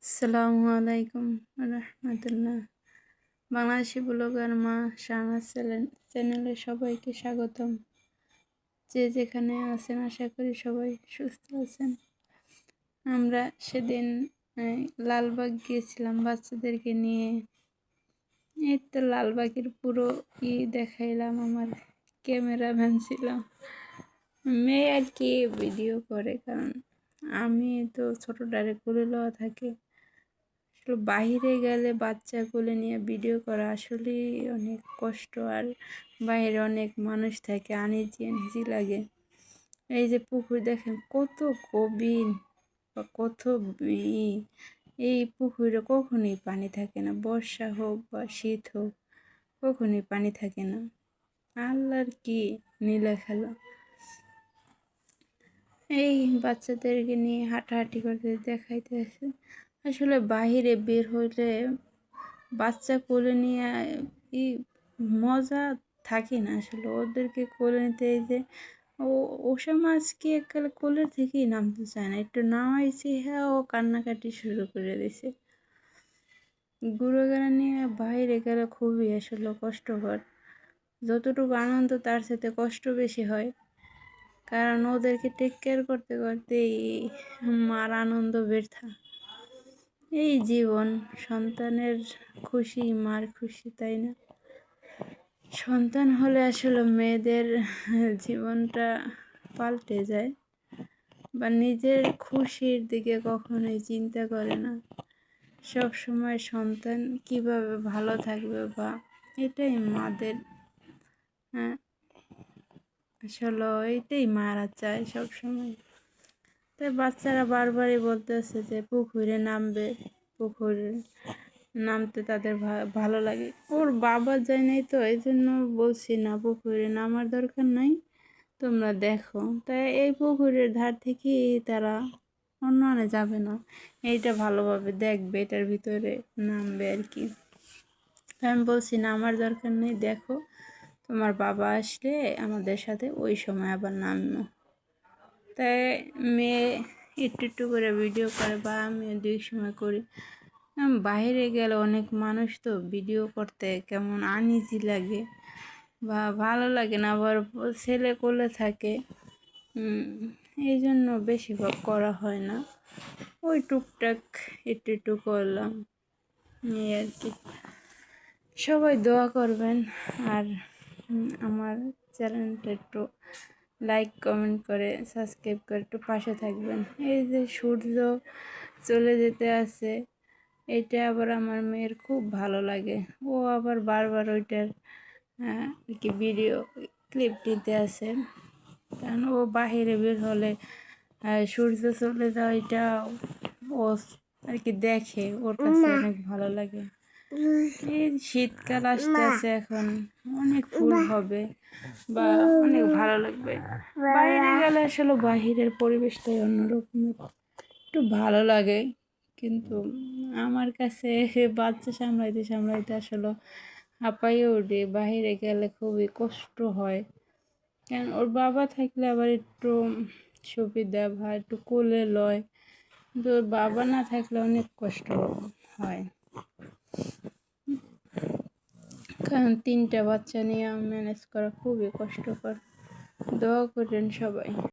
আসসালামু আলাইকুম রহমতুল্লাহ। বাংলাদেশি ব্লগার মা শাহনাজ চ্যানেলে সবাইকে স্বাগতম। যে যেখানে আছেন আশা করি সবাই সুস্থ আছেন। আমরা সেদিন লালবাগ গিয়েছিলাম বাচ্চাদেরকে নিয়ে। এই তো লালবাগের পুরো দেখাইলাম, আমার ক্যামেরাম্যান ছিলাম। মেয়ে আর কি ভিডিও করে, কারণ আমি তো ছোটোটারে কোলে লওয়া থাকে। বাইরে গেলে বাচ্চা কোলে নিয়ে ভিডিও করা আসলেই অনেক কষ্ট, আর বাইরে অনেক মানুষ থাকে, আনিজি লাগে। এই যে পুকুর দেখেন কত গভীর বা কত এই পুকুরে কখনোই পানি থাকে না, বর্ষা হোক বা শীত হোক কখনোই পানি থাকে না। আল্লাহর কি নীলা খেলা। এই বাচ্চাদেরকে নিয়ে হাঁটাহাঁটি করতে দেখাইতে আসে। আসলে বাহিরে বের হইলে বাচ্চা কোলে নিয়ে মজা থাকে না। আসলে ওদেরকে কোলে নিতে, এই যে ওসা মাছকে এককালে কোলের থেকেই নামতে চায় না, একটু নামাইছি হ্যাঁ ও কান্নাকাটি শুরু করে দিয়েছে। ঘুরেঘুরা নিয়ে বাইরে গেলে খুবই আসলে কষ্টকর। যতটুকু আনন্দ তার সাথে কষ্ট বেশি হয়, কারণ ওদেরকে টেক কেয়ার করতে করতেই মার আনন্দ বৃথা। এই জীবন, সন্তানের খুশি মার খুশি, তাই না? সন্তান হলে আসলে মেয়েদের জীবনটা পাল্টে যায়, বা নিজের খুশির দিকে কখনোই চিন্তা করে না। সব সময় সন্তান কিভাবে ভালো থাকবে, বা এটাই মাদের আসলে এইটাই মারা চায় সব সময়। তাই বাচ্চারা বারবারই বলতেছে যে পুকুরে নামবে, পুকুরে নামতে তাদের ভালো লাগে। ওর বাবা যায় নাই তো, এই জন্য বলছি না পুকুরে নামার দরকার নাই, তোমরা দেখো। তাই এই পুকুরের ধার থেকে তারা অন্য যাবে না, এইটা ভালোভাবে দেখবে, এটার ভিতরে নামবে আর কি। আমি বলছি না আমার দরকার নেই, দেখো তোমার বাবা আসলে আমাদের সাথে ওই সময় আবার নামবো। তাই মেয়ে একটু একটু করে ভিডিও করে, বা আমিও দুই সময় করি। বাইরে গেলে অনেক মানুষ তো ভিডিও করতে কেমন আনইজি লাগে বা ভালো লাগে না, আবার ছেলে কোলে থাকে, এই জন্য বেশিরভাগ করা হয় না। ওই টুকটাক একটু একটু করলাম, এই আর কি। সবাই দোয়া করবেন, আর আমার চ্যানেলটা একটু লাইক কমেন্ট করে সাবস্ক্রাইব করে একটু পাশে থাকবেন। এই যে সূর্য চলে যেতে আছে, এটা আবার আমার মেয়ের খুব ভালো লাগে। ও আবার বারবার ওইটার কি ভিডিও ক্লিপ দিতে আসে, কারণ ও বাহিরে বের হলে সূর্য চলে যাওয়া এটা ও আর কি দেখে, ওর কাছে অনেক ভালো লাগে। এই শীতকাল আসতে আছে, এখন অনেক ফুল হবে বা অনেক ভালো লাগবে। বাইরে গেলে আসলে বাহিরের পরিবেশটাই অন্যরকমের, একটু ভালো লাগে। কিন্তু আমার কাছে বাচ্চা সামলাইতে সামলাইতে আসলে হাঁপাইয়ে উঠে, বাহিরে গেলে খুবই কষ্ট হয়। কারণ ওর বাবা থাকলে আবার একটু সুবিধা বা একটু কোলে লয়, কিন্তু ওর বাবা না থাকলে অনেক কষ্ট হয়, কারণ 3টা বাচ্চা নিয়ে ম্যানেজ করা খুবই কষ্টকর। দোয়া করেন সবাই।